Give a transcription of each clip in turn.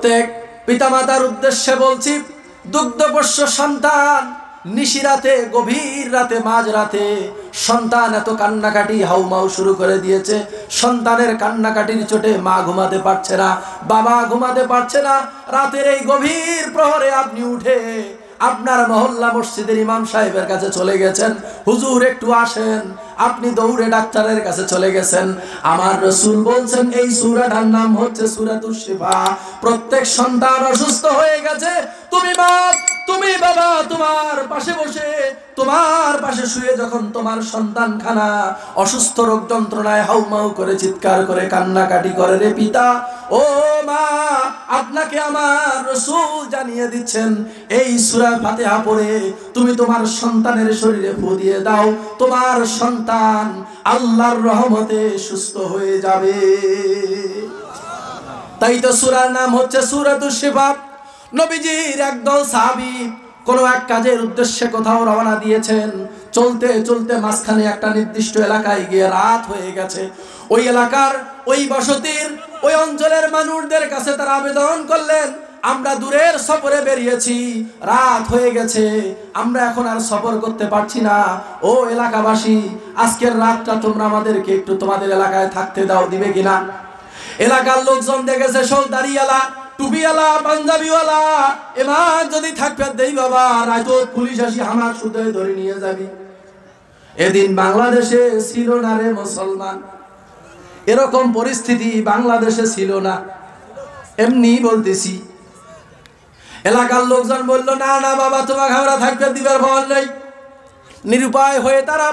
প্রত্যেক পিতামাতার উদ্দেশ্যে বলছি, দুগ্ধপোষ্য সন্তান নিশিরাতে, গভীর রাতে, মাঝরাতে সন্তান এত কান্নাকাটি হাউমাউ শুরু করে দিয়েছে। সন্তানের কান্নাকাটির চোটে মা ঘুমাতে পারছে না, বাবা ঘুমাতে পারছে না। রাতের এই গভীর প্রহরে আপনি উঠে আপনার মহল্লা মসজিদের ইমাম সাহেবের কাছে চলে গেছেন, হুজুর একটু আসেন। আপনি দৌড়ে ডাক্তারের কাছে চলে গেছেন। আমার রাসূল বলছেন এই সূরাটার নাম হচ্ছে সূরাতুশ শিফা। প্রত্যেক সন্তান অসুস্থ হয়ে গেছে, তুমি বাপ, তুমি বাবা, তোমার পাশে বসে, তোমার পাশে শুয়ে যখন তোমার সন্তানখানা অসুস্থ রোগ যন্ত্রণায় হাউমাউ করে চিৎকার করে কান্নাকাটি করে, রে পিতা, ও মা, আপনাকে আমার রাসূল জানিয়ে দিচ্ছেন এই সূরা ফাতিহা পড়ে তুমি তোমার সন্তানের শরীরে ফু দিয়ে দাও, তোমার সন্তান আল্লাহর রহমতে সুস্থ হয়ে যাবে। তাই তো সূরার নাম হচ্ছে সূরাতুশ শিফা। নবীজির একদল সাহাবী কোনো এক কাজের উদ্দেশ্যে কোথাও রওনা দিয়েছেন। চলতে চলতে মাঝখানে একটা নির্দিষ্ট এলাকায় গিয়ে রাত হয়ে গেছে। ওই এলাকার, ওই বসতির, ওই অঞ্চলের মানুষদের কাছে তারা আবেদন করলেন, আমরা দূরের সফরে বেরিয়েছি, রাত হয়ে গেছে, আমরা এখন আর সফর করতে পারছি না। ও এলাকাবাসী, আজকের রাতটা তোমরা আমাদেরকে একটু তোমাদের এলাকায় থাকতে দাও, দিবে কিনা? এলাকার লোকজন দেখেছে সব দাড়িওয়ালা, টুপিওয়ালা, পাঞ্জাবিওয়ালা, এবার যদি থাকবে দেই বাবা, রাত পুলিশ আসি আমার সুদে ধরে নিয়ে যাবি। এদিন বাংলাদেশে ছিল না রে মুসলমান, এরকম পরিস্থিতি বাংলাদেশে ছিল না, এমনি বলতেছি। এলাকার লোকজন বলল, না না বাবা, তোমাকে আমরা থাকতে দিবার ভয় নেই। নিরুপায় হয়ে তারা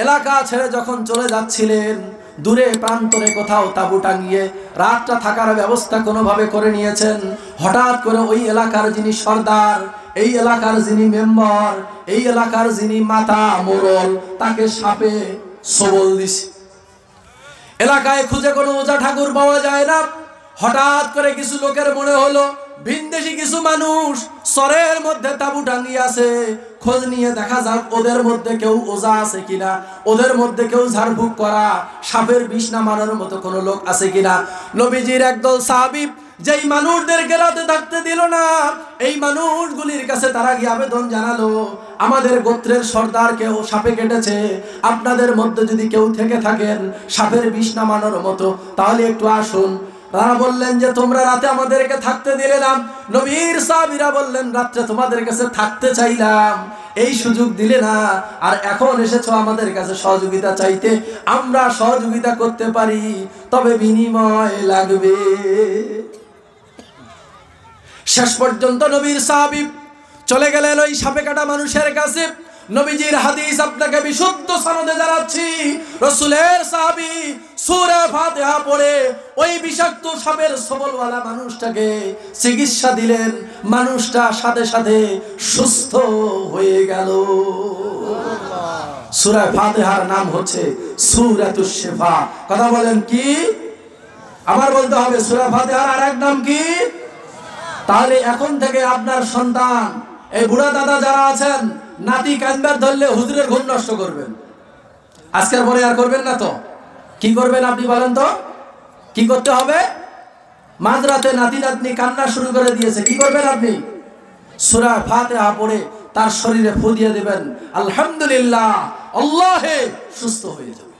এলাকা ছেড়ে যখন চলে যাচ্ছিলেন, দূরে প্রান্তরে কোথাও তাঁবু টাঙিয়ে রাতটা থাকার ব্যবস্থা কোনোভাবে করে নিয়েছেন। হঠাৎ করে ওই এলাকার যিনি সর্দার, এই এলাকার যিনি মেম্বার, এই এলাকার যিনি মাতা মোড়ল, তাকে সাপে সবল দিছে। এলাকায় খুঁজে কোনো ওঝা ঠাকুর পাওয়া যায় না। হঠাৎ করে কিছু লোকের মনে হলো ভিনদেশি কিছু মানুষ সরের মধ্যে তাঁবু টাঙিয়ে আছে, খোঁজ নিয়ে দেখা যাক ওদের মধ্যে কেউ ওঝা আছে কিনা, ওদের মধ্যে কেউ ঝাড়ফুঁক করা, সাপের বিষ নামানোর মতো কোনো লোক আছে কিনা। নবীজির একদল সাহাবী যেই মানুষদেরকে রাতে থাকতে দিল না, এই মানুষগুলির কাছে তারা গিয়ে আবেদন জানালো, আমাদের গোত্রের সর্দার কেউ সাপে কেটেছে, আপনাদের মধ্যে যদি কেউ থেকে থাকেন সাপের বিষ নামানোর মতো, তাহলে একটু আসুন। তারা বললেন যে তোমরা রাতে আমাদেরকে থাকতে দিলে না। নবীর সাহাবীরা বললেন, রাত্রে তোমাদের কাছে থাকতে চাইলাম, এই সুযোগ দিলে না, আর এখন এসেছো আমাদের কাছে সহযোগিতা চাইতে। আমরা সহযোগিতা করতে পারি, তবে বিনিময় লাগবে। শেষ পর্যন্ত নবীর সাহাবী চলে গেলেন ওই সাপে কাটা মানুষের কাছে। নবীজির হাদিস আপনাকে বিশুদ্ধ সনদে জানাচ্ছি, রাসূলের সাহাবী সূরা ফাতিহা পড়ে ওই বিষাক্ত সাপের সবলওয়ালা মানুষটাকে চিকিৎসা দিলেন, মানুষটা সাথে সাথে সুস্থ হয়ে গেল। সূরা ফাতিহার নাম হচ্ছে সূরাতুশ শিফা। কথা বলেন কি? আবার বলতে হবে, সূরা ফাতিহার আরেক নাম কি? তাহলে এখন থেকে আপনার সন্তান, এই বুড়া দাদা যারা আছেন, নাতি কানবার ধরলে হুজুরের ঘুম নষ্ট করবেন, আজকের পরে আর করবেন না তো? কি করবেন আপনি বলেন তো? কি করতে হবে? মাঝরাতে নাতি নাতনি কান্না শুরু করে দিয়েছে, কি করবেন আপনি? সূরা ফাতিহা পড়ে তার শরীরে ফু দিয়ে দেবেন, আলহামদুলিল্লাহ, আল্লাহে সুস্থ হয়ে যাবে।